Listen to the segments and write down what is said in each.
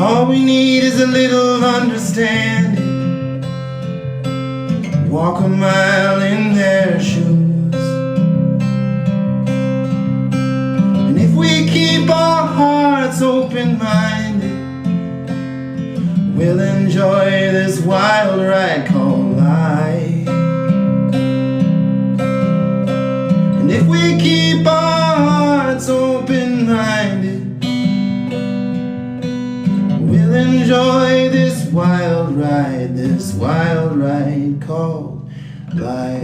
All we need is a little understanding. Walk a mile in their shoes. And if we keep our hearts open-minded, we'll enjoy this wild ride called life. And if we keep our hearts open-minded, we'll enjoy this wild ride called life.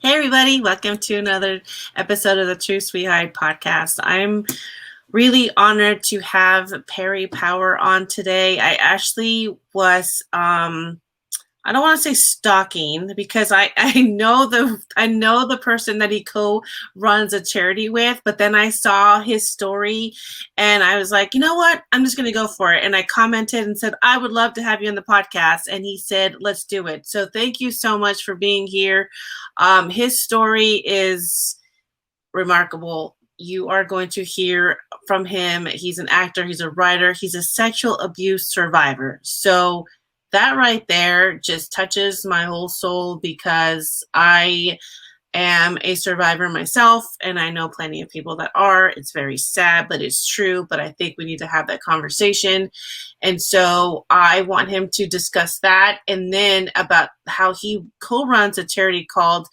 Hey everybody, welcome to another episode of the True Sweetheart podcast. I'm really honored to have Perry Power on today. I actually was I don't want to say stalking because I know the person that he co-runs a charity with, but then I saw his story and I was like, you know what? I'm just going to go for it. And I commented and said, I would love to have you on the podcast. And he said, let's do it. So thank you so much for being here. His story is remarkable. You are going to hear from him. He's an actor. He's a writer. He's a sexual abuse survivor. So that right there just touches my whole soul because I am a survivor myself and I know plenty of people that are. It's very sad, but it's true. But I think we need to have that conversation. And so I want him to discuss that and then about how he co-runs a charity called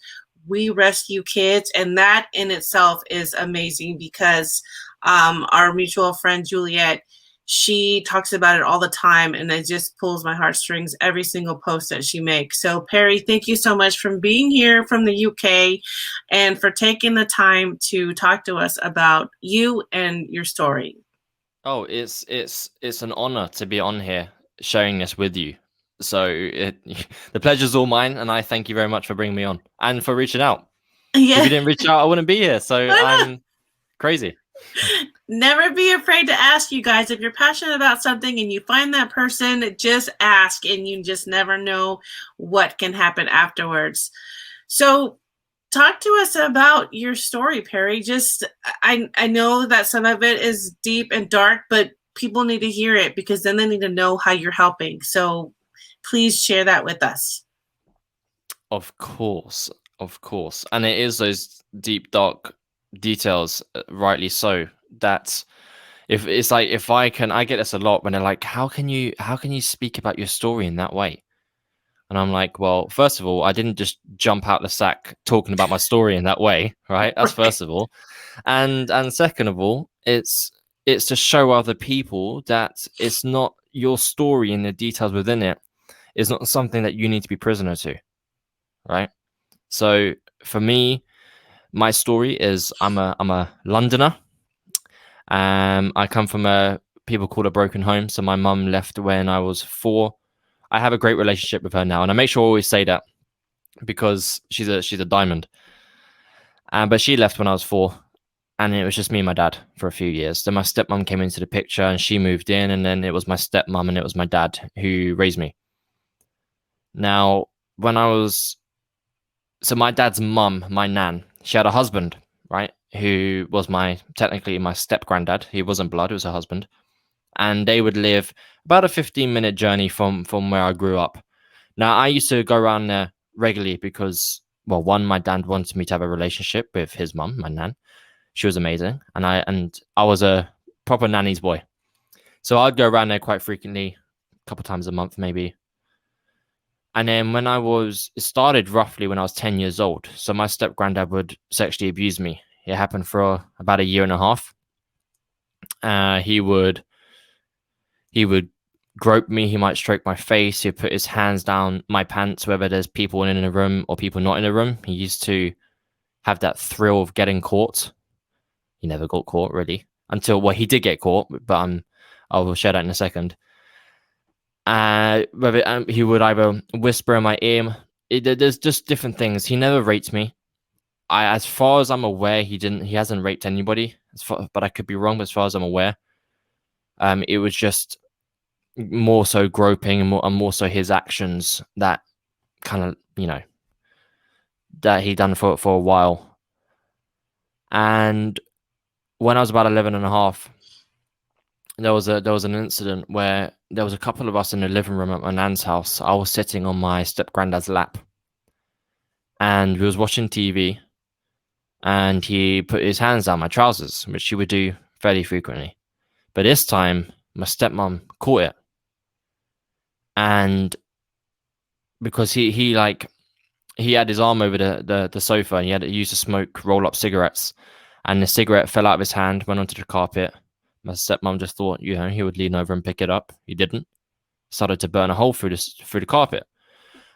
We Rescue Kids. And that in itself is amazing because our mutual friend Juliet, she talks about it all the time and it just pulls my heartstrings every single post that she makes. So Perry, thank you so much for being here from the UK and for taking the time to talk to us about you and your story. Oh, it's an honor to be on here sharing this with you. So the pleasure's all mine, and I thank you very much for bringing me on and for reaching out. Yeah. If you didn't reach out, I wouldn't be here. So I'm crazy. Never be afraid to ask, you guys. If you're passionate about something and you find that person, just ask, and you just never know what can happen afterwards. So talk to us about your story, Perry. Just I know that some of it is deep and dark, but people need to hear it because then they need to know how you're helping. So please share that with us. Of course. And it is those deep, dark details, rightly so, that if it's like, I get this a lot when they're like, how can you speak about your story in that way? And I'm like, well, first of all, I didn't just jump out the sack talking about my story in that way, right? That's first of all. And second of all, it's to show other people that it's not your story and the details within it is not something that you need to be prisoner to, right? So for me, my story is I'm a Londoner. I come from people call a broken home. So my mum left when I was 4. I have a great relationship with her now, and I make sure I always say that because she's a diamond. But she left when I was 4, and it was just me and my dad for a few years. Then my stepmom came into the picture, and she moved in, and then it was my stepmom and it was my dad who raised me. Now, so my dad's mum, my nan, she had a husband, right, who was technically my step granddad. He wasn't blood, it was her husband. And they would live about a 15-minute journey from where I grew up. Now, I used to go around there regularly because, well, one, my dad wanted me to have a relationship with his mum, my nan. She was amazing. And I was a proper nanny's boy. So I'd go around there quite frequently, a couple times a month maybe. And then it started roughly when I was 10 years old. So my step granddad would sexually abuse me. It happened for about a year and a half. He would grope me. He might stroke my face. He'd put his hands down my pants, whether there's people in a room or people not in a room. He used to have that thrill of getting caught. He never got caught, really. He did get caught, but I will share that in a second. He would either whisper in my ear. There's just different things. He never raped me. As far as I'm aware, he hasn't raped anybody. But I could be wrong. But as far as I'm aware, it was just more so groping and more so his actions that kind of that he done for a while. And when I was about 11 and a half, there was an incident where there was a couple of us in the living room at my nan's house. I was sitting on my step granddad's lap, and we was watching TV, and he put his hands down my trousers, which he would do fairly frequently. But this time, my stepmom caught it, and because he had his arm over the sofa, and he used to smoke roll up cigarettes, and the cigarette fell out of his hand, went onto the carpet. My stepmom just thought, he would lean over and pick it up. He didn't. Started to burn a hole through the carpet.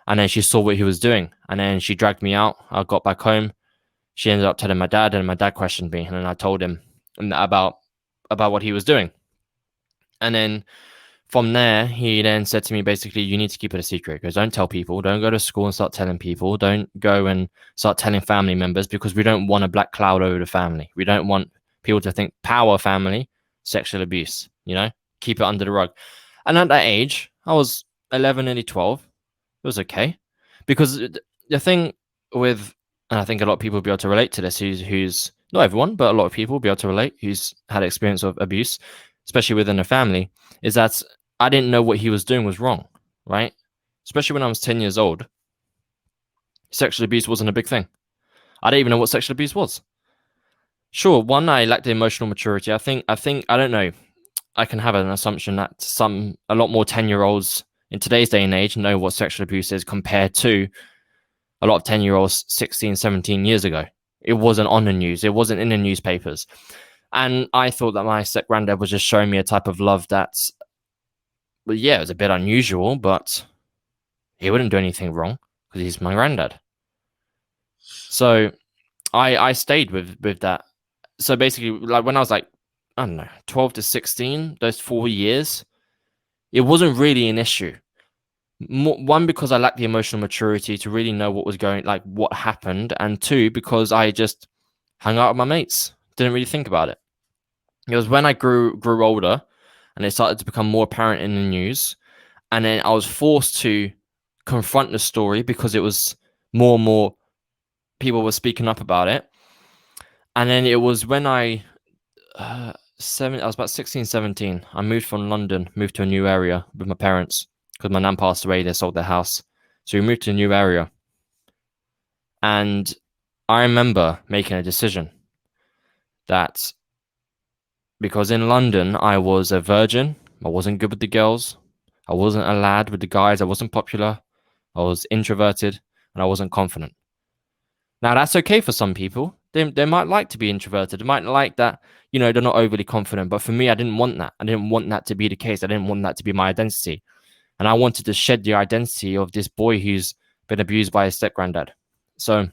And then she saw what he was doing. And then she dragged me out. I got back home. She ended up telling my dad, and my dad questioned me. And then I told him about what he was doing. And then from there, he then said to me, basically, you need to keep it a secret. Because don't tell people. Don't go to school and start telling people. Don't go and start telling family members, because we don't want a black cloud over the family. We don't want people to think power family, sexual abuse, keep it under the rug. And at that age, I was 11, nearly 12. It was okay. Because the thing with, and I think a lot of people will be able to relate to this, who's not everyone, but a lot of people will be able to relate, who's had experience of abuse, especially within a family, is that I didn't know what he was doing was wrong, right? Especially when I was 10 years old. Sexual abuse wasn't a big thing. I didn't even know what sexual abuse was. Sure, one, I lacked the emotional maturity. I think, I don't know, I can have an assumption that a lot more 10-year-olds in today's day and age know what sexual abuse is compared to a lot of 10-year-olds 16, 17 years ago. It wasn't on the news. It wasn't in the newspapers. And I thought that my step-granddad was just showing me a type of love that's, well, yeah, it was a bit unusual, but he wouldn't do anything wrong because he's my granddad. So I stayed with that. So basically, like when I was like, I don't know, 12 to 16, those 4 years, it wasn't really an issue. One, because I lacked the emotional maturity to really know what was what happened. And two, because I just hung out with my mates. Didn't really think about it. It was when I grew older and it started to become more apparent in the news. And then I was forced to confront the story because it was more and more people were speaking up about it. And then it was when I was about 16, 17. I moved from London, moved to a new area with my parents because my nan passed away. They sold their house. So we moved to a new area. And I remember making a decision that because in London, I was a virgin. I wasn't good with the girls. I wasn't a lad with the guys. I wasn't popular. I was introverted and I wasn't confident. Now, that's okay for some people. They might like to be introverted. They might like that, they're not overly confident. But for me, I didn't want that. I didn't want that to be the case. I didn't want that to be my identity. And I wanted to shed the identity of this boy who's been abused by his step-granddad. So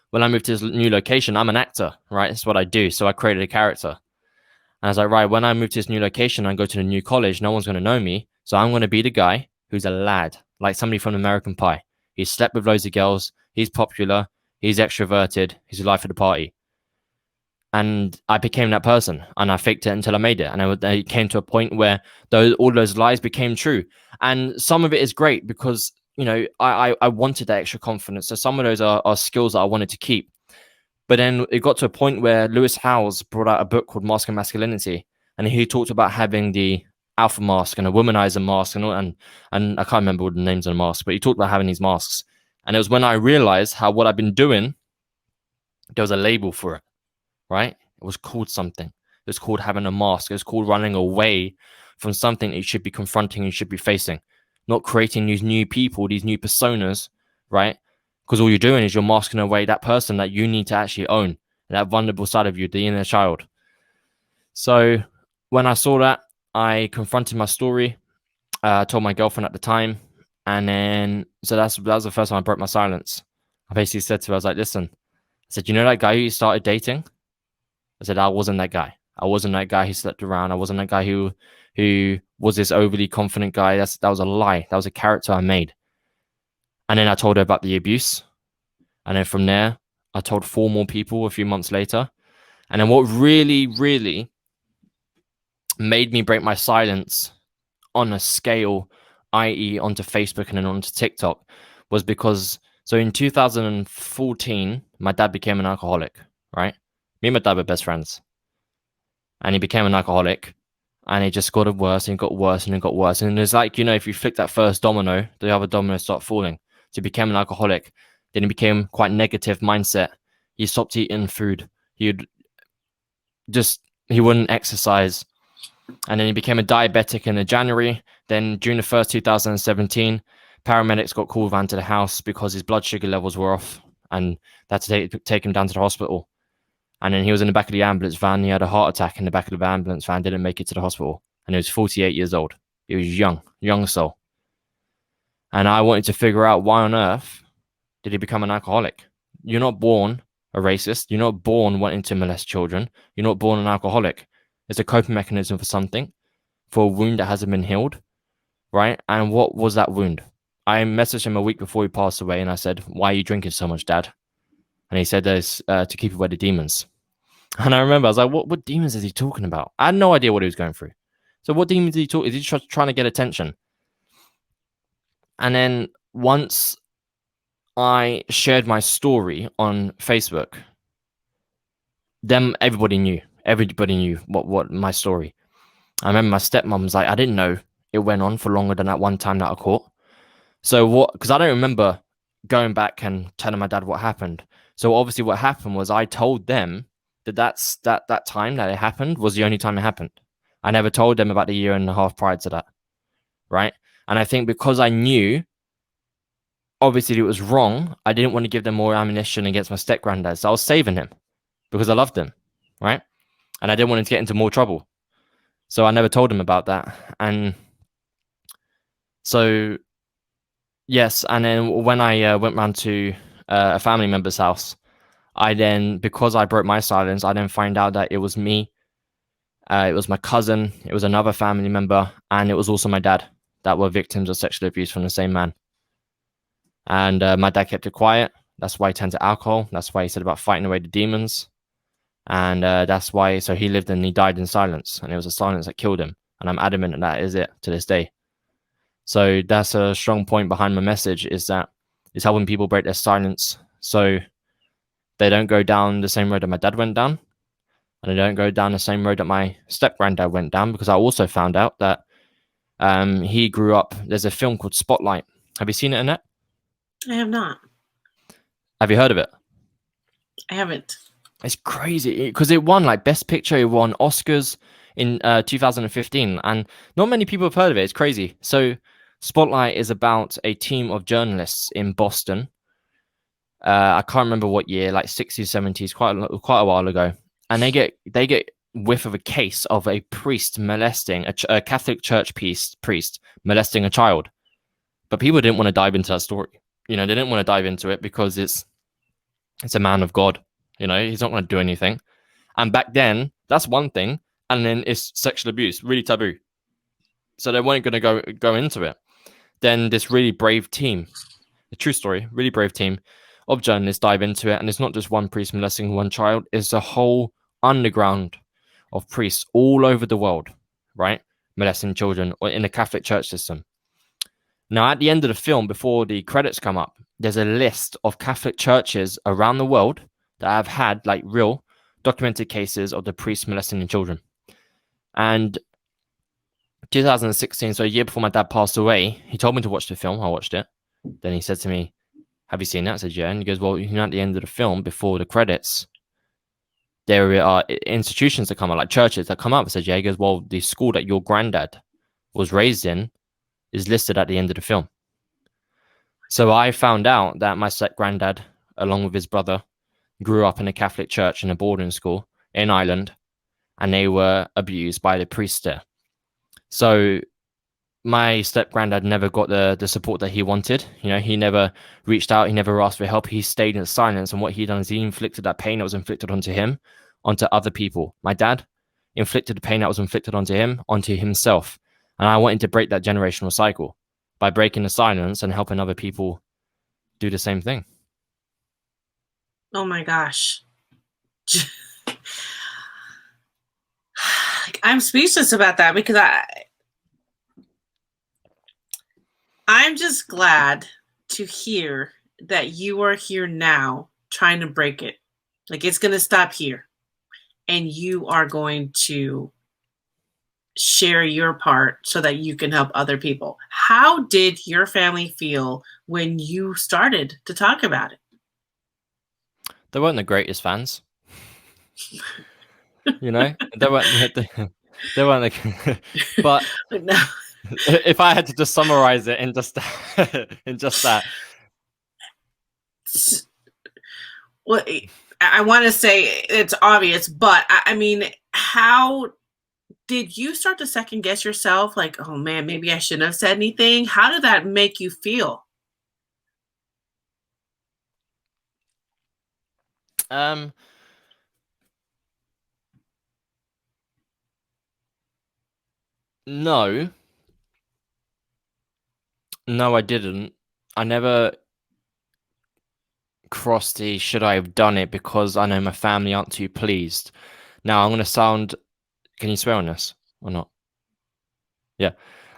when I moved to this new location, I'm an actor, right? That's what I do. So I created a character. And I was like, right, when I move to this new location and go to the new college, no one's going to know me. So I'm going to be the guy who's a lad, like somebody from American Pie. He slept with loads of girls. He's popular. He's extroverted. He's the life of the party. And I became that person. And I faked it until I made it. And it came to a point where all those lies became true. And some of it is great because, I wanted that extra confidence. So some of those are skills that I wanted to keep. But then it got to a point where Lewis Howes brought out a book called Mask and Masculinity. And he talked about having the alpha mask and a womanizer mask and I can't remember all the names of the masks, but he talked about having these masks. And it was when I realized how what I've been doing, there was a label for it, right? It was called something. It was called having a mask. It was called running away from something that you should be confronting, you should be facing, not creating these new people, these new personas, right? Because all you're doing is you're masking away that person that you need to actually own, that vulnerable side of you, the inner child. So when I saw that, I confronted my story. I told my girlfriend at the time. And then, so that was the first time I broke my silence. I basically said to her, I was like, listen, I said, you know that guy who you started dating? I said, I wasn't that guy. I wasn't that guy who slept around. I wasn't that guy who was this overly confident guy. That was a lie. That was a character I made. And then I told her about the abuse. And then from there, I told 4 more people a few months later. And then what really, really made me break my silence on a scale, i.e. onto Facebook and then onto TikTok, was because So in 2014, my dad became an alcoholic, right? Me and my dad were best friends. And he became an alcoholic. And it just got worse and got worse and it got worse. And it's like, if you flick that first domino, the other dominoes start falling. So he became an alcoholic. Then he became quite negative mindset. He stopped eating food. He wouldn't exercise. And then he became a diabetic in January. Then June the 1st, 2017, paramedics got called around to the house because his blood sugar levels were off. And they had to take him down to the hospital. And then he was in the back of the ambulance van. He had a heart attack in the back of the ambulance van, didn't make it to the hospital. And he was 48 years old. He was young soul. And I wanted to figure out why on earth did he become an alcoholic? You're not born a racist. You're not born wanting to molest children. You're not born an alcoholic. It's a coping mechanism for something, for a wound that hasn't been healed, right? And what was that wound? I messaged him a week before he passed away and I said, why are you drinking so much, Dad? And he said, there's to keep away the demons. And I remember, I was like, what demons is he talking about? I had no idea what he was going through. So what demons did he talk? Is he just trying to get attention? And then once I shared my story on Facebook, then everybody knew what my story. I remember my stepmom was like, I didn't know it went on for longer than that one time that I caught. So because I don't remember going back and telling my dad what happened. So obviously what happened was I told them that time that it happened was the only time it happened. I never told them about the year and a half prior to that, right? And I think because I knew, obviously it was wrong, I didn't want to give them more ammunition against my step-granddad. So I was saving him because I loved him, right? And I didn't want him to get into more trouble. So I never told him about that. And so, yes. And then when I went round to a family member's house, because I broke my silence, I then find out that it was me, it was my cousin, it was another family member, and it was also my dad that were victims of sexual abuse from the same man. And my dad kept it quiet. That's why he turned to alcohol. That's why he said about fighting away the demons. And that's why, so he lived and he died in silence. And it was a silence that killed him. And I'm adamant that is it to this day. So that's a strong point behind my message, is that it's helping people break their silence. So they don't go down the same road that my dad went down. And they don't go down the same road that my step-granddad went down, because I also found out that he grew up, there's a film called Spotlight. Have you seen it, Annette? I have not. Have you heard of it? I haven't. It's crazy because it won like Best Picture. It won Oscars in 2015, and not many people have heard of it. It's crazy. So Spotlight is about a team of journalists in Boston. I can't remember what year, like 60s, 70s, quite a while ago. And they get whiff of a case of a priest molesting a Catholic Church priest molesting a child. But people didn't want to dive into that story. They didn't want to dive into it because it's a man of God. He's not going to do anything. And back then, that's one thing. And then it's sexual abuse, really taboo. So they weren't going to go into it. Then this really brave team, a true story, really brave team of journalists dive into it. And it's not just one priest molesting one child. It's a whole underground of priests all over the world, right? Molesting children or in the Catholic Church system. Now, at the end of the film, before the credits come up, there's a list of Catholic churches around the world that have had like real documented cases of the priests molesting the children. And 2016, so a year before my dad passed away, he told me to watch the film. I watched it. Then he said to me, have you seen that? I said, yeah. And he goes, well, at the end of the film, before the credits, there are institutions that come up, like churches that come up. I said, yeah. He goes, well, the school that your granddad was raised in is listed at the end of the film. So I found out that my step-granddad, along with his brother, grew up in a Catholic church in a boarding school in Ireland, and they were abused by the priest there. So my step-granddad never got the support that he wanted. He never reached out. He never asked for help. He stayed in silence. And what he done is he inflicted that pain that was inflicted onto him, onto other people. My dad inflicted the pain that was inflicted onto him, onto himself. And I wanted to break that generational cycle by breaking the silence and helping other people do the same thing. Oh my gosh. I'm speechless about that, because I'm just glad to hear that you are here now trying to break it. Like it's going to stop here. And you are going to share your part so that you can help other people. How did your family feel when you started to talk about it? They weren't the greatest fans. You know, they weren't. They weren't. But No. if I had to just summarize it in just in just that, Well, I want to say it's obvious, but I mean, how did you start to second guess yourself? Like, oh man, maybe I shouldn't have said anything. How did that make you feel? No, I didn't. I never crossed the should I have done it because I know my family aren't too pleased. Now I'm gonna sound. Can you swear on this or not? Yeah,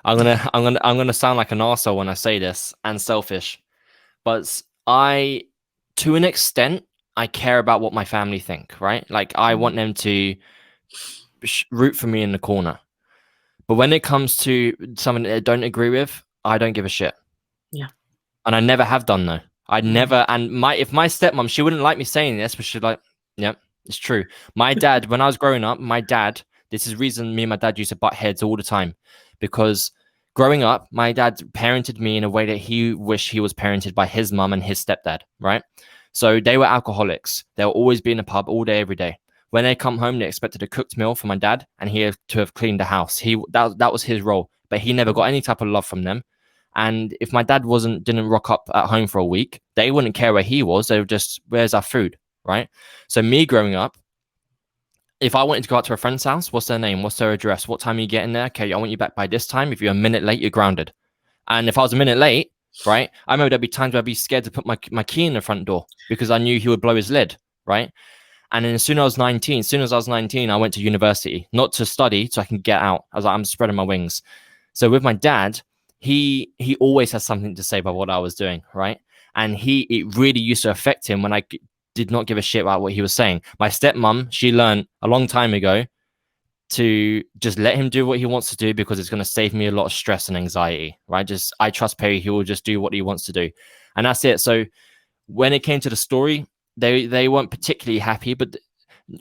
I'm gonna sound like an arsehole when I say this and selfish, but to an extent, I care about what my family think. Right? Like I want them to root for me in the corner. But when it comes to something that I don't agree with, I don't give a shit. Yeah. And I never have done though. I never. And if my stepmom, she wouldn't like me saying this, but she's like, yeah, it's true. My dad, when I was growing up, this is the reason me and my dad used to butt heads all the time, because growing up, my dad parented me in a way that he wished he was parented by his mum and his stepdad, right? So they were alcoholics. They'll always be in a pub all day, every day. When they come home, they expected a cooked meal for my dad, and he had to have cleaned the house. That was his role, but he never got any type of love from them. And if my dad didn't rock up at home for a week, they wouldn't care where he was. They were just, where's our food, right? So me growing up, if I wanted to go out to a friend's house, what's their name? What's their address? What time are you getting there? Okay, I want you back by this time. If you're a minute late, you're grounded. And if I was a minute late, right, I remember there'd be times where I'd be scared to put my key in the front door because I knew he would blow his lid, right? And then as soon as I was 19, I went to university, not to study, so I can get out. I was like, I'm spreading my wings. So with my dad, he always has something to say about what I was doing, right? And it really used to affect him when I did not give a shit about what he was saying. My stepmom, she learned a long time ago to just let him do what he wants to do because it's going to save me a lot of stress and anxiety, right? I trust Perry, he will just do what he wants to do. And that's it. So when it came to the story, they weren't particularly happy, but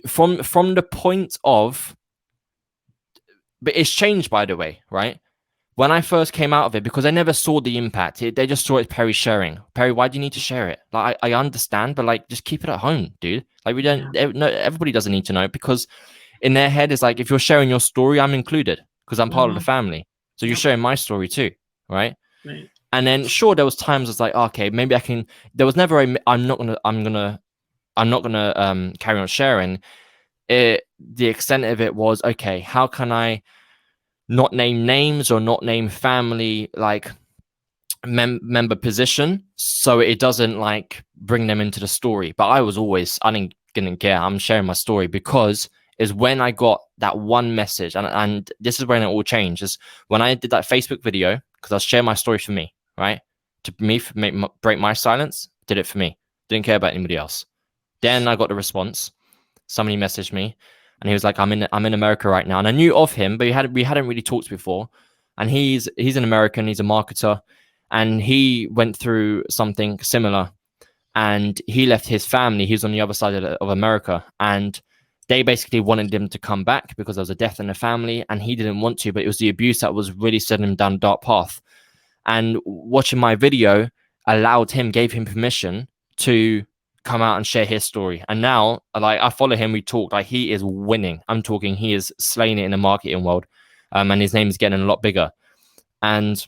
from the point of, but it's changed, by the way, right? When I first came out of it, because I never saw the impact, they just saw it Perry sharing. Perry, why do you need to share it? Like I understand, but like just keep it at home, dude. Like we don't, no, everybody doesn't need to know, because in their head it's like, if you're sharing your story, I'm included because I'm part of the family. So you're sharing my story too, right? Right. And then sure, there was times it's like, okay, maybe I can. There was never I'm not gonna carry on sharing it. The extent of it was, okay, how can I not name names or not name family like member position so it doesn't like bring them into the story? But I didn't care. I'm sharing my story because is when I got that one message, and this is when it all changed, is when I did that Facebook video, because I was sharing my story for me, right? To me, break my silence, did it for me. Didn't care about anybody else. Then I got the response. Somebody messaged me, and he was like, "I'm in America right now." And I knew of him, but we hadn't really talked before. And he's an American. He's a marketer, and he went through something similar. And he left his family. He was on the other side of America, and they basically wanted him to come back because there was a death in the family, and he didn't want to. But it was the abuse that was really setting him down a dark path. And watching my video gave him permission to come out and share his story. And now, like, I follow him, we talk, like, he is winning. I'm talking, he is slaying it in the marketing world. And his name is getting a lot bigger. And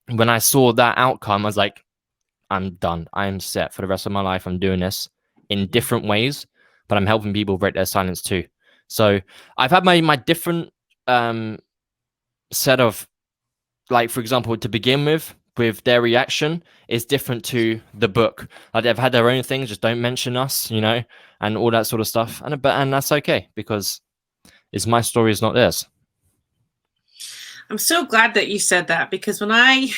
when I saw that outcome, I was like, I'm done. I am set for the rest of my life. I'm doing this in different ways, but I'm helping people break their silence too. So I've had my different set of, like, for example, to begin with their reaction is different to the book. Like, they've had their own things, just don't mention us, you know, and all that sort of stuff. And that's okay, because it's my story, it's not theirs. I'm so glad that you said that, because when I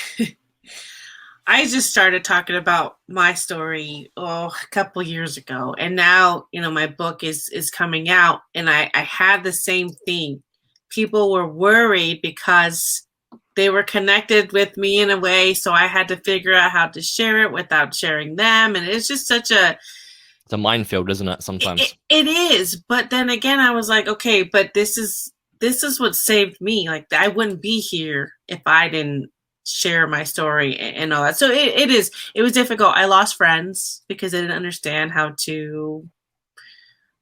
I just started talking about my story a couple years ago, and now my book is coming out, and I had the same thing. People were worried because they were connected with me in a way, so I had to figure out how to share it without sharing them, and it's just such a It's a minefield, isn't it? Sometimes. it is, but then again, I was like, okay, but this is what saved me. Like, I wouldn't be here if I didn't share my story and all that. So it was difficult. I lost friends because they didn't understand how to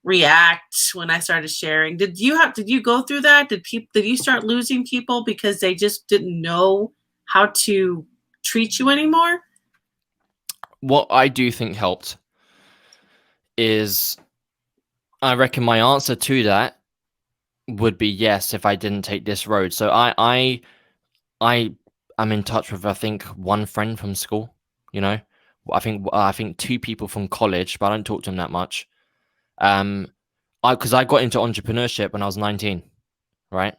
react when I started sharing. Did you go through that? Did you start losing people because they just didn't know how to treat you anymore? What I do think helped is, I reckon my answer to that would be yes if I didn't take this road. So I am in touch with, I think, one friend from school. I think two people from college, but I don't talk to them that much. Because I got into entrepreneurship when I was 19, right?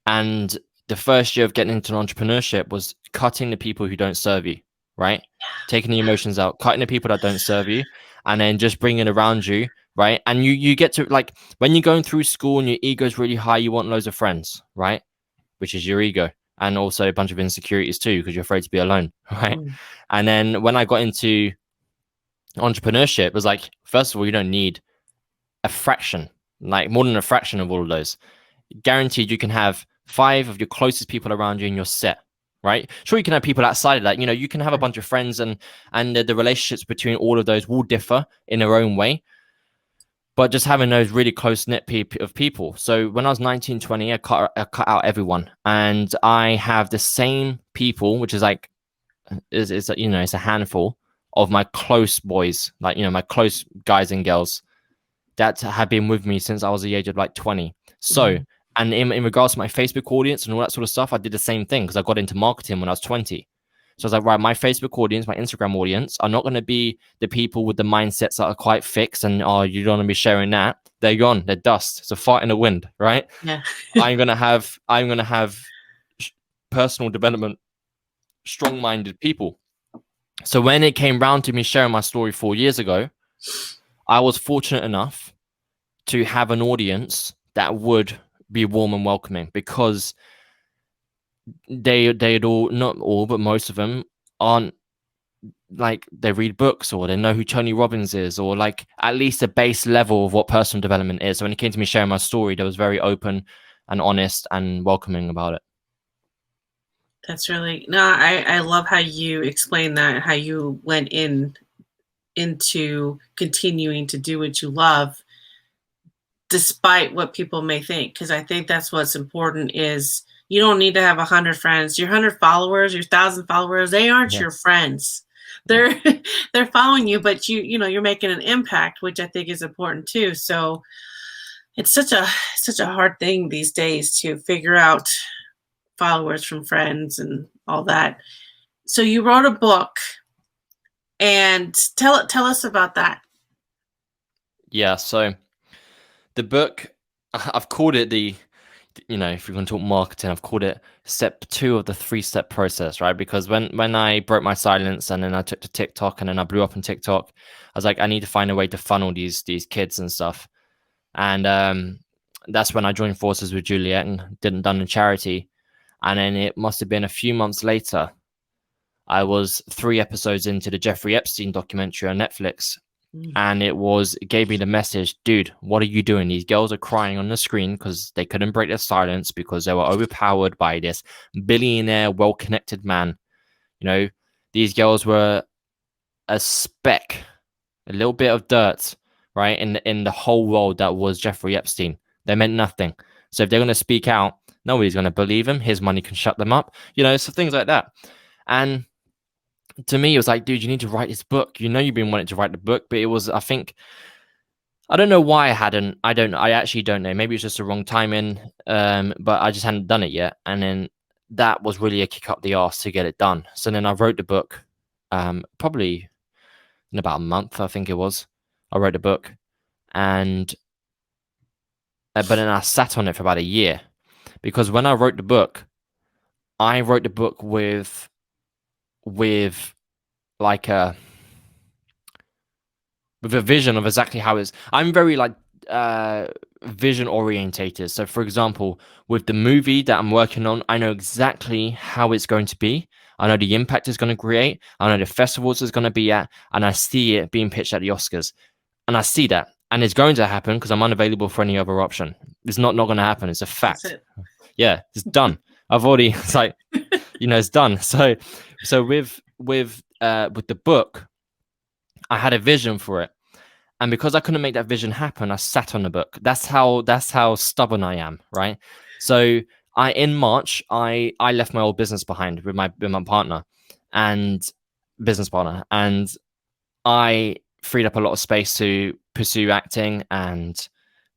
And the first year of getting into entrepreneurship was cutting the people who don't serve you, right? Taking the emotions out, cutting the people that don't serve you, and then just bringing around you, right? And you get to, like, when you're going through school and your ego is really high, you want loads of friends, right? Which is your ego, and also a bunch of insecurities too, because you're afraid to be alone, right? And then when I got into entrepreneurship, it was like, first of all, you don't need a fraction, like more than a fraction of all of those. Guaranteed you can have 5 of your closest people around you and you're set, right? Sure, you can have people outside of that. You can have a bunch of friends, and the relationships between all of those will differ in their own way. But just having those really close-knit of people. So when I was 19, 20, I cut out everyone. And I have the same people, which is like, it's a handful of my close boys, like, my close guys and girls that have been with me since I was the age of like 20. So, and in regards to my Facebook audience and all that sort of stuff, I did the same thing because I got into marketing when I was 20. So I was like, right, my Facebook audience, my Instagram audience are not going to be the people with the mindsets that are quite fixed and, oh, you don't want to be sharing that. They're gone. They're dust. It's a fart in the wind, right? Yeah. I'm going to have personal development, strong-minded people. So when it came round to me sharing my story 4 years ago, I was fortunate enough to have an audience that would be warm and welcoming, because they'd all, not all, but most of them aren't like, they read books or they know who Tony Robbins is, or like at least a base level of what personal development is. So when it came to me sharing my story, they was very open and honest and welcoming about it. That's really, no, I love how you explain that, how you went into continuing to do what you love despite what people may think, because I think that's what's important. Is you don't need to have 100 friends. Your 100 followers, your 1,000 followers, they aren't your friends. They're following you, but you're making an impact, which I think is important too. So it's such a hard thing these days to figure out followers from friends and all that. So you wrote a book, and tell us about that. Yeah, so the book, I've called it if you're going to talk marketing, I've called it step 2 of the 3-step process, right? Because when I broke my silence and then I took to TikTok and then I blew up on TikTok, I was like, I need to find a way to funnel these kids and stuff. And that's when I joined forces with Juliet and done a charity. And then it must have been a few months later, I was 3 episodes into the Jeffrey Epstein documentary on Netflix. And it gave me the message, dude, what are you doing? These girls are crying on the screen because they couldn't break their silence because they were overpowered by this billionaire, well-connected man. These girls were a speck, a little bit of dirt, right, in the whole world that was Jeffrey Epstein. They meant nothing. So if they're going to speak out, nobody's going to believe him. His money can shut them up. So things like that. And to me, it was like, dude, you need to write this book. You've been wanting to write the book, but it was, I don't know why I hadn't. I actually don't know. Maybe it's just the wrong timing, but I just hadn't done it yet. And then that was really a kick up the arse to get it done. So then I wrote the book, probably in about a month, I think it was. I wrote the book, but then I sat on it for about a year, because when I wrote the book with with like a vision of exactly how it's. I'm very like vision orientated. So for example, with the movie that I'm working on, I know exactly how it's going to be. I know the impact it's going to create. I know the festivals it's going to be at, and I see it being pitched at the Oscars, and I see that, and it's going to happen because I'm unavailable for any other option. It's not going to happen. It's a fact. That's it. Yeah, it's done. I've already, it's like, it's done. So with the book, I had a vision for it, and because I couldn't make that vision happen, I sat on the book. That's how stubborn I am, right? So in March, I left my old business behind with my partner and business partner, and I freed up a lot of space to pursue acting, and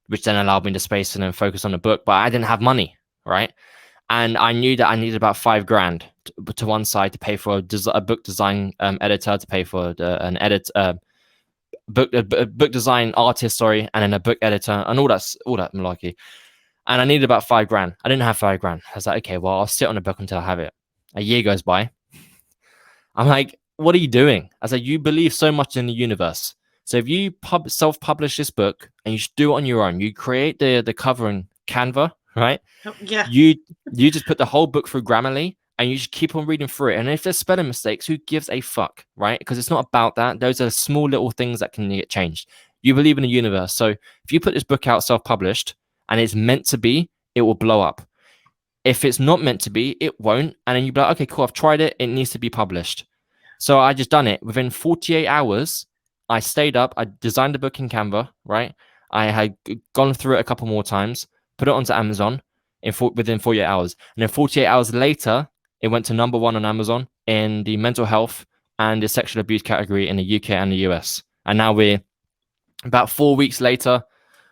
which then allowed me the space to then focus on the book. But I didn't have money, right? And I knew that I needed about $5,000 to one side to pay for a book design editor, to pay for an edit book design artist, sorry, and then a book editor and all that malarkey. And I needed about $5,000. I didn't have $5,000. I was like, okay, well, I'll sit on the book until I have it. A year goes by. I'm like, what are you doing? I was like, you believe so much in the universe. So if you self-publish this book and you should do it on your own, you create the cover in Canva, right? Oh, yeah. You just put the whole book through Grammarly, and you just keep on reading through it. And if there's spelling mistakes, who gives a fuck, right? Because it's not about that. Those are small little things that can get changed. You believe in the universe. So if you put this book out self-published and it's meant to be, it will blow up. If it's not meant to be, it won't. And then you'll be like, okay, cool, I've tried it. It needs to be published. So I just done it. Within 48 hours, I stayed up. I designed the book in Canva, right? I had gone through it a couple more times, put it onto Amazon within 48 hours. And then 48 hours later, it went to number 1 on Amazon in the mental health and the sexual abuse category in the UK and the US. And now we're about 4 weeks later.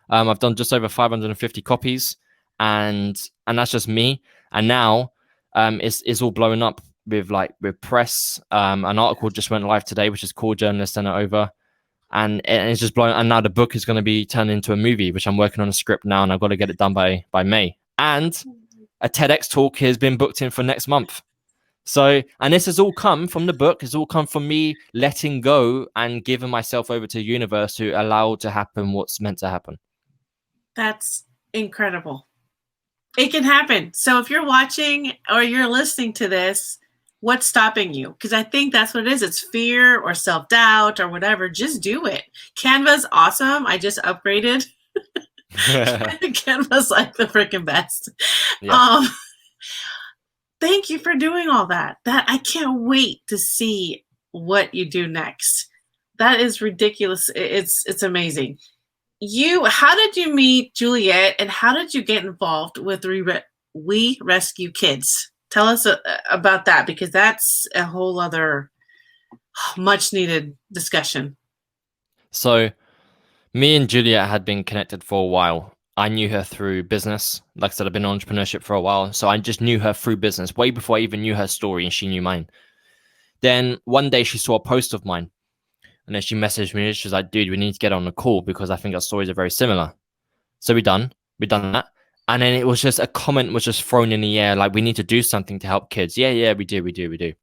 I've done just over 550 copies, and that's just me. And now it's all blowing up with press. An article just went live today, which is Core Journalist sent it over. And it's just blowing. And now the book is going to be turned into a movie, which I'm working on a script now, and I've got to get it done by May. And a TEDx talk has been booked in for next month. So, and this has all come from the book. It's all come from me letting go and giving myself over to the universe to allow to happen what's meant to happen. That's incredible. It can happen. So if you're watching or you're listening to this, what's stopping you? Because I think that's what it is. It's fear or self-doubt or whatever. Just do it. Canva's awesome. I just upgraded. Canva's like the freaking best. Yeah. Thank you for doing all that. I can't wait to see what you do next. That is ridiculous. It's amazing. How did you meet Juliet, and how did you get involved with We Rescue Kids? Tell us about that, because that's a whole other much needed discussion. So me and Juliet had been connected for a while. I knew her through business. Like I said, I've been in entrepreneurship for a while. So I just knew her through business way before I even knew her story, and she knew mine. Then one day she saw a post of mine, and then she messaged me. She was like, dude, we need to get on a call because I think our stories are very similar. So we done that. And then it was just a comment was just thrown in the air. Like, we need to do something to help kids. Yeah, we do.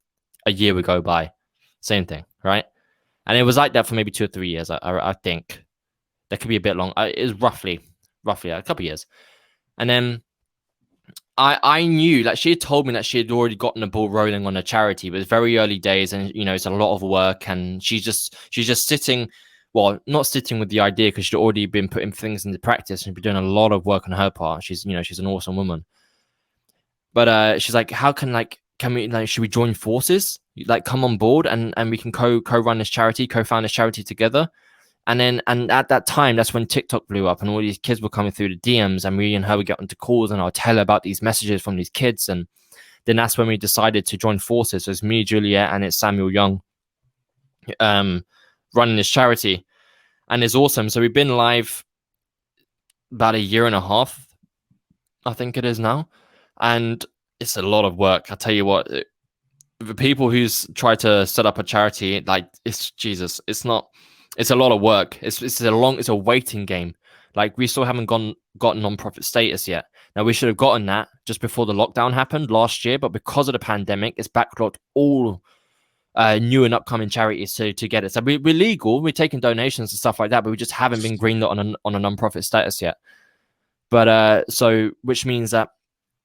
A year would go by. Same thing, right? And it was like that for maybe 2 or 3 years, I think. That could be a bit long. It was roughly a couple of years. And then I knew, like, she had told me that she had already gotten the ball rolling on a charity, but it was very early days, and it's a lot of work, and she's just sitting, well, not sitting with the idea, because she'd already been putting things into practice and been doing a lot of work on her part. She's an awesome woman. But she's like, how can we, should we join forces? Like, come on board and we can co-run this charity, co-found this charity together. And at that time, that's when TikTok blew up, and all these kids were coming through the DMs, and me and her would get onto calls, and I'll tell her about these messages from these kids. And then that's when we decided to join forces. So it's me, Juliet, and it's Samuel Young running this charity. And it's awesome. So we've been live about 1.5 years, I think it is now. And it's a lot of work. I tell you what, the people who's tried to set up a charity, it's a lot of work. It's a waiting game. Like, we still haven't got non-profit status yet. Now, we should have gotten that just before the lockdown happened last year, but because of the pandemic, it's backlogged all new and upcoming charities to get it. So we're legal, we're taking donations and stuff like that, but we just haven't been greenlit on a non-profit status yet. But so which means that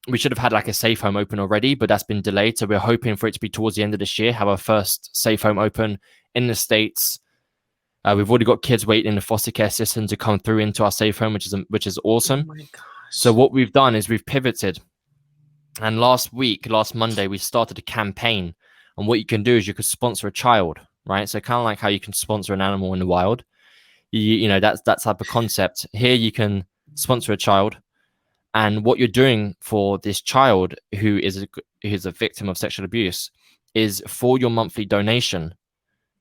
we should have had like a safe home open already, but that's been delayed. So we're hoping for it to be towards the end of this year, have our first safe home open in the States. We've already got kids waiting in the foster care system to come through into our safe home, which is awesome. Oh my gosh. So what we've done is we've pivoted. And last Monday, we started a campaign. And what you can do is you could sponsor a child, right? So kind of like how you can sponsor an animal in the wild. You know, that's that type of concept. Here you can sponsor a child. And what you're doing for this child who is a victim of sexual abuse is, for your monthly donation,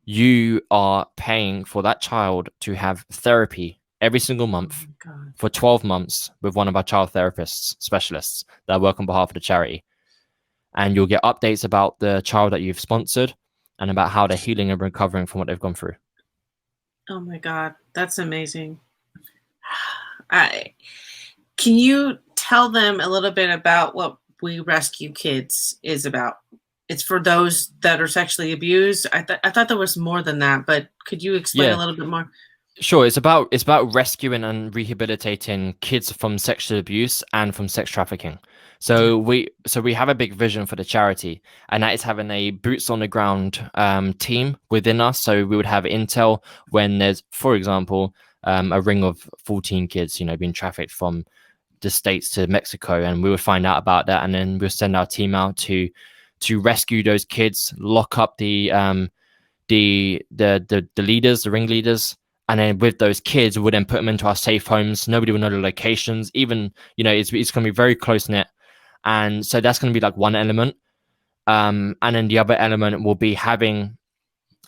you are paying for that child to have therapy every single month for 12 months with one of our child therapists, specialists that work on behalf of the charity. And you'll get updates about the child that you've sponsored and about how they're healing and recovering from what they've gone through. Oh my God, that's amazing. Can you tell them a little bit about what We Rescue Kids is about? It's for those that are sexually abused. I thought there was more than that, but could you explain a little bit more? Sure. It's about rescuing and rehabilitating kids from sexual abuse and from sex trafficking. So we have a big vision for the charity, and that is having a boots on the ground team within us. So we would have intel when there's, for example, a ring of 14 kids, being trafficked from the States to Mexico, and we would find out about that, and then we'll send our team out to rescue those kids, lock up the leaders, the ringleaders. And then with those kids, we'll then put them into our safe homes. Nobody will know the locations. Even, it's going to be very close knit. And so that's going to be like one element. And then the other element will be having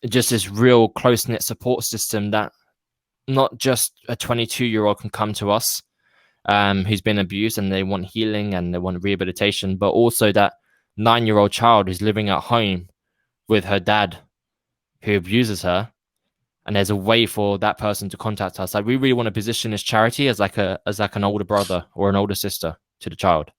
just this real close knit support system that not just a 22-year-old can come to us who's been abused and they want healing and they want rehabilitation, but also that 9-year-old child who's living at home with her dad who abuses her. And there's a way for that person to contact us. Like, we really want to position this charity as like an older brother or an older sister to the child,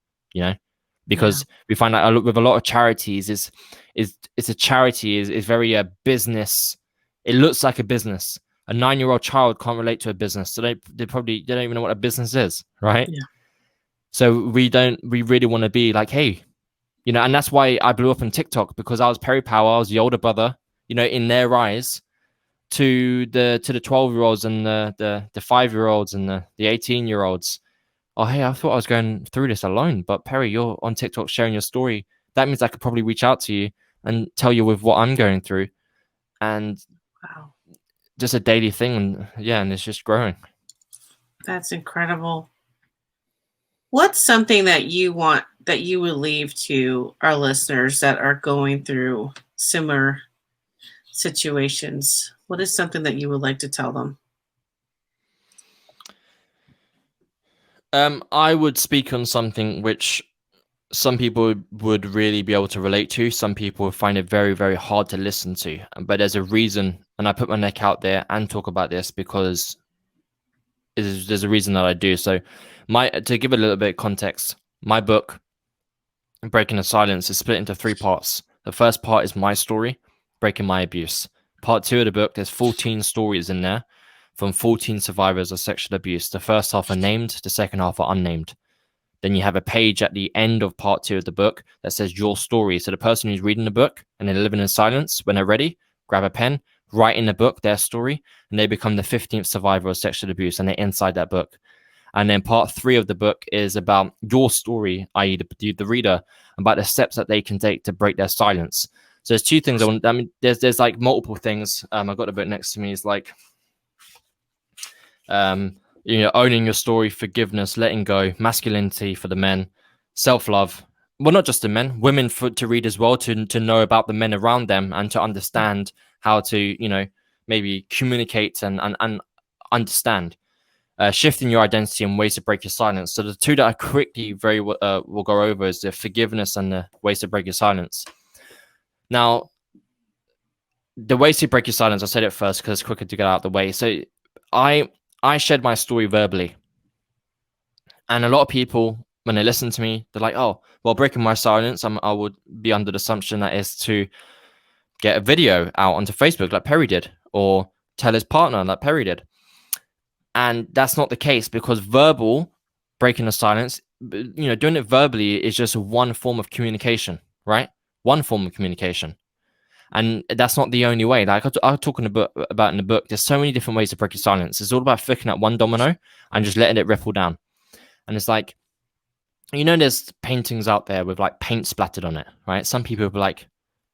because we find out with a lot of charities is a charity is very business. It looks like a business. A 9-year-old child can't relate to a business, so they don't even know what a business is, right? Yeah. So we really want to be like, hey, and that's why I blew up on TikTok, because I was Perry Power, I was the older brother, in their eyes. To the 12-year-olds and the 5-year-olds and the 18-year-olds. Oh, hey, I thought I was going through this alone, but Perry, you're on TikTok sharing your story. That means I could probably reach out to you and tell you with what I'm going through. And just a daily thing. And it's just growing. That's incredible. What's something that you would leave to our listeners that are going through similar situations? What is something that you would like to tell them? I would speak on something which some people would really be able to relate to. Some people find it very, very hard to listen to. But there's a reason, and I put my neck out there and talk about this because there's a reason that I do. So to give a little bit of context, my book, Breaking the Silence, is split into 3 parts. The first part is my story, breaking my abuse. Part 2 of the book, there's 14 stories in there from 14 survivors of sexual abuse. The first half are named, the second half are unnamed. Then you have a page at the end of part 2 of the book that says your story. So the person who's reading the book and they're living in silence, when they're ready, grab a pen, write in the book their story, and they become the 15th survivor of sexual abuse, and they're inside that book. And then part 3 of the book is about your story, i.e. the reader, about the steps that they can take to break their silence. So there's 2 things there's like multiple things. I've got the book next to me. It's like, owning your story, forgiveness, letting go, masculinity for the men, self-love. Well, not just the men, women to read as well, to know about the men around them and to understand how to, maybe communicate and understand. Shifting your identity and ways to break your silence. So the 2 that I quickly will go over is the forgiveness and the ways to break your silence. Now, the ways to break your silence, I said it first because it's quicker to get out of the way. So I shared my story verbally. And a lot of people, when they listen to me, they're like, oh, well, breaking my silence, I would be under the assumption that is to get a video out onto Facebook like Perry did, or tell his partner like Perry did. And that's not the case, because verbal breaking the silence, doing it verbally is just one form of communication, right? One form of communication. And that's not the only way. Like I talk about in the book, there's so many different ways to break your silence. It's all about flicking at one domino and just letting it ripple down. And it's like, there's paintings out there with like paint splattered on it, right? Some people are like,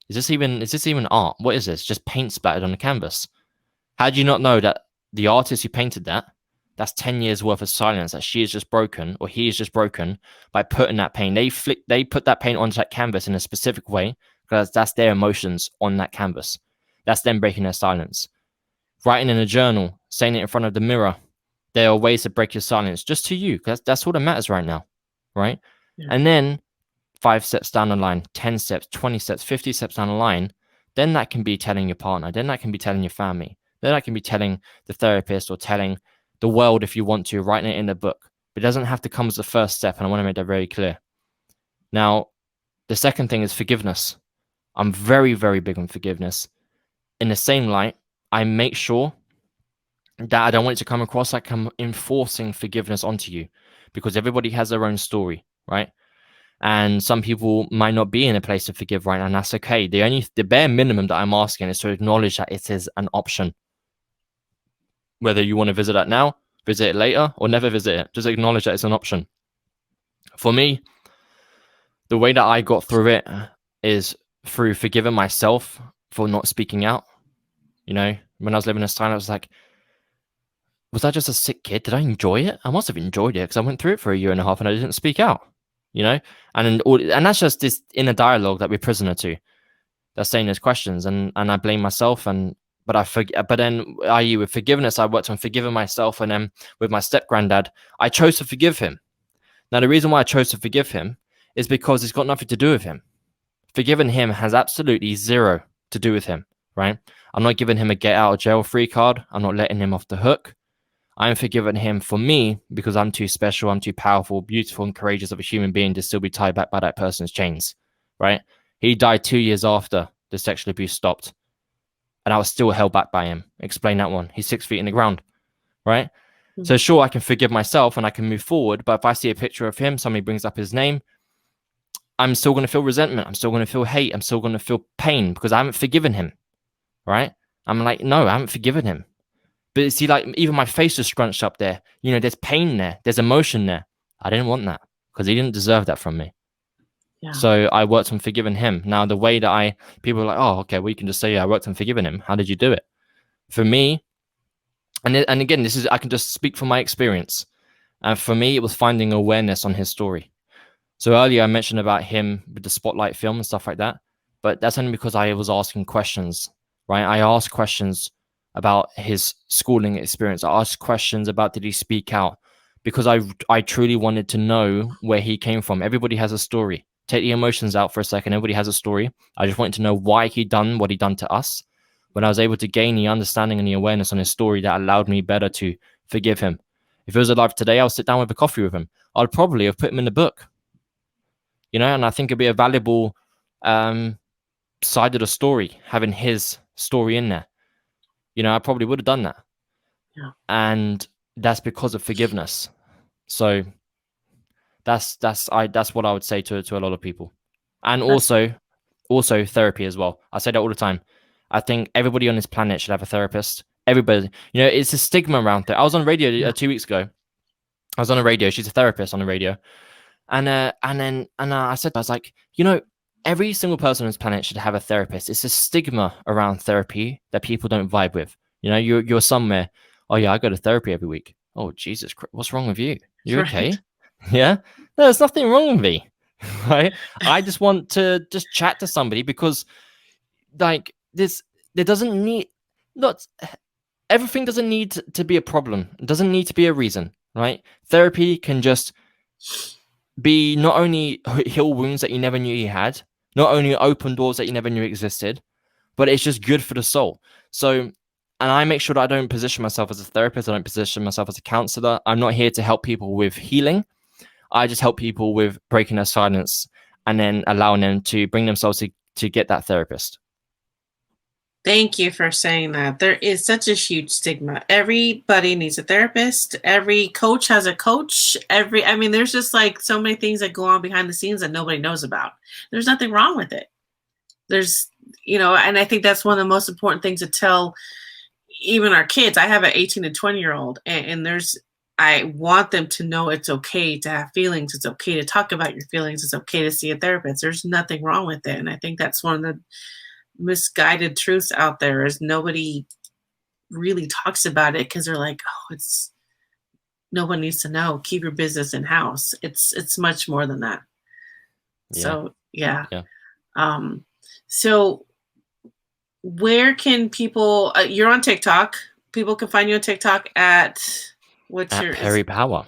is this even art? What is this? Just paint splattered on the canvas. How do you not know that the artist who painted that's 10 years worth of silence that she has just broken, or he has just broken, by putting that paint? They put that paint onto that canvas in a specific way, because that's their emotions on that canvas. That's them breaking their silence. Writing in a journal, saying it in front of the mirror. There are ways to break your silence just to you, because that's all that matters right now, right? Yeah. And then 5 steps down the line, 10 steps, 20 steps, 50 steps down the line, then that can be telling your partner. Then that can be telling your family. Then that can be telling the therapist, or telling the world if you want to, writing it in the book. But it doesn't have to come as the first step, and I want to make that very clear. Now, the second thing is forgiveness. I'm very, very big on forgiveness. In the same light, I make sure that I don't want it to come across like I'm enforcing forgiveness onto you, because everybody has their own story, right? And some people might not be in a place to forgive right now, and that's okay. The bare minimum that I'm asking is to acknowledge that it is an option. Whether you want to visit it now, visit it later, or never visit it, just acknowledge that it's an option. For me, the way that I got through it is through forgiving myself for not speaking out. When I was living in silence, I was like, was I just a sick kid? Did I enjoy it? I must have enjoyed it, because I went through it for 1.5 years and I didn't speak out, and that's just this inner dialogue that we're prisoner to, that's saying those questions, and I blame myself, but then with forgiveness, I worked on forgiving myself, and then with my step granddad, I chose to forgive him. Now, the reason why I chose to forgive him is because it's got nothing to do with him. Forgiving him has absolutely zero to do with him, right? I'm not giving him a get out of jail free card. I'm not letting him off the hook. I'm forgiving him for me, because I'm too special, I'm too powerful, beautiful, and courageous of a human being to still be tied back by that person's chains, right? He died 2 years after the sexual abuse stopped, and I was still held back by him. Explain that one. He's 6 feet in the ground, right? Mm-hmm. So sure, I can forgive myself and I can move forward, but if I see a picture of him, somebody brings up his name, I'm still going to feel resentment. I'm still going to feel hate. I'm still going to feel pain, because I haven't forgiven him, right? I'm like, no, I haven't forgiven him. But see, like, even my face is scrunched up there. There's pain there. There's emotion there. I didn't want that, because he didn't deserve that from me. Yeah. So I worked on forgiving him. Now, the way that people are like, oh, okay, well, you can just say, yeah, I worked on forgiving him. How did you do it? For me, and again, I can just speak from my experience. And for me, it was finding awareness on his story. So earlier I mentioned about him with the Spotlight film and stuff like that, but that's only because I was asking questions, right? I asked questions about his schooling experience. I asked questions about, did he speak out? Because I truly wanted to know where he came from. Everybody has a story. Take the emotions out for a second. Everybody has a story. I just wanted to know why he done what he done to us. When I was able to gain the understanding and the awareness on his story, that allowed me better to forgive him. If he was alive today, I'll sit down with a coffee with him. I'd probably have put him in the book. And I think it'd be a valuable side of the story, having his story in there. I probably would have done that. Yeah. And that's because of forgiveness. So that's what I would say to a lot of people. And also therapy as well. I say that all the time. I think everybody on this planet should have a therapist. Everybody, it's a stigma around there. I was on radio 2 weeks ago. I was on a radio. She's a therapist on the radio. And then I said, I was like, every single person on this planet should have a therapist. It's a stigma around therapy that people don't vibe with. You're somewhere. Oh yeah, I go to therapy every week. Oh Jesus Christ, what's wrong with you? You okay? Yeah. No, there's nothing wrong with me. Right? I just want to just chat to somebody, because like everything doesn't need to be a problem. It doesn't need to be a reason, right? Therapy can just be not only heal wounds that you never knew you had, not only open doors that you never knew existed, but it's just good for the soul. So, and I make sure that I don't position myself as a therapist. I don't position myself as a counselor. I'm not here to help people with healing. I just help people with breaking their silence and then allowing them to bring themselves to get that therapist. Thank you for saying that. There is such a huge stigma. Everybody needs a therapist. Every coach has a coach. I mean, there's just like so many things that go on behind the scenes that nobody knows about. There's nothing wrong with it. There's, and I think that's one of the most important things to tell even our kids. I have an 18 and 20-year-old, and I want them to know it's okay to have feelings. It's okay to talk about your feelings. It's okay to see a therapist. There's nothing wrong with it. And I think that's one of the misguided truths out there is nobody really talks about it because they're like, oh, no one needs to know. Keep your business in house. It's much more than that. Yeah. So yeah. Yeah. So where can people? You're on TikTok. People can find you on TikTok at what's At your Perry Power.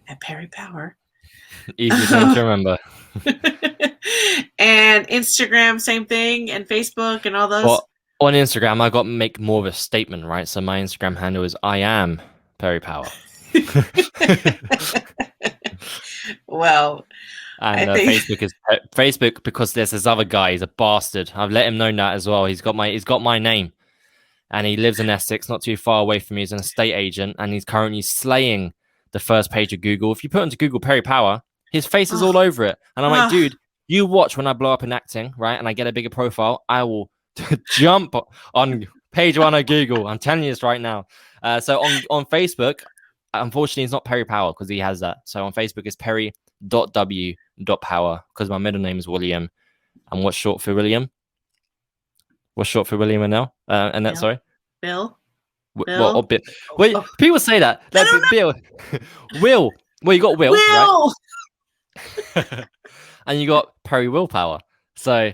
At Perry Power. Easy name to remember. And Instagram, same thing, and Facebook and all those. Well, on Instagram, I got to make more of a statement, right? So my Instagram handle is I am Perry Power. Well, and Facebook because there's this other guy. He's a bastard. I've let him know that as well. He's got my name, and he lives in Essex, not too far away from me. He's an estate agent, and he's currently slaying the first page of Google. If you put into Google Perry Power, his face is all over it. And I'm like, dude, you watch when I blow up in acting, right? And I get a bigger profile, I will jump on page 1 of Google. I'm telling you this right now. So on Facebook, unfortunately, it's not Perry Power because he has that. So on Facebook, it's perry.w.power because my middle name is William. And what's short for William? What's short for William and now? And that, sorry? Bill. Bill. Wait, people say that. Bill. Will. Well, you got Will. Right? And you got Perry Willpower. So,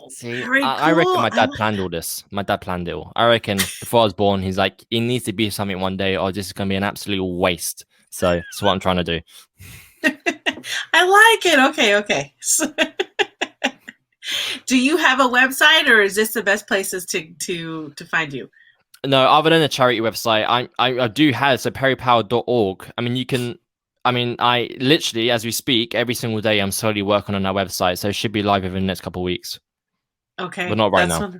see, I reckon my dad planned all this. My dad planned it all. I reckon before I was born, he's like, it needs to be something one day, or this is going to be an absolute waste. So that's what I'm trying to do. I like it. Okay. Do you have a website, or is this the best places to find you? No, other than a charity website, I do have, so perrypower.org. I literally, as we speak, every single day, I'm slowly working on our website. So it should be live within the next couple of weeks. Okay. But not right now.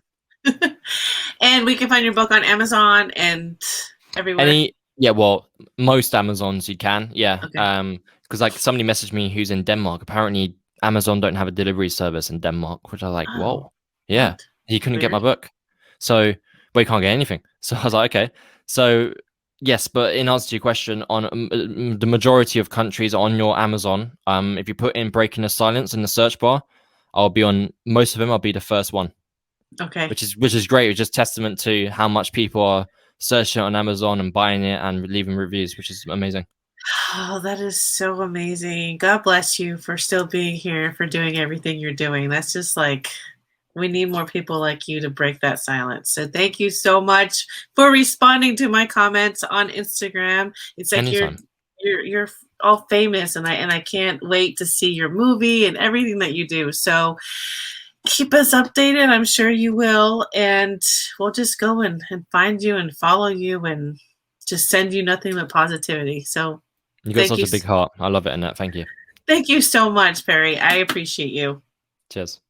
And we can find your book on Amazon and everywhere. Most Amazons you can. Yeah. Okay. Because like somebody messaged me who's in Denmark. Apparently Amazon don't have a delivery service in Denmark, which I was like, whoa. Yeah. What? He couldn't get my book. So, he can't get anything. So I was like, okay. So yes, but in answer to your question, on the majority of countries on your Amazon, if you put in Breaking the Silence in the search bar, I'll be on most of them. I'll be the first one. Okay. Which is great. It's just testament to how much people are searching on Amazon and buying it and leaving reviews, which is amazing. Oh, that is so amazing. God bless you for still being here, for doing everything you're doing. That's just like, we need more people like you to break that silence. So thank you so much for responding to my comments on Instagram. It's like you're all famous, and I can't wait to see your movie and everything that you do. So keep us updated. I'm sure you will, and we'll just go and find you and follow you and just send you nothing but positivity. So you got such a big heart. I love it, Annette. Thank you. Thank you so much, Perry. I appreciate you. Cheers.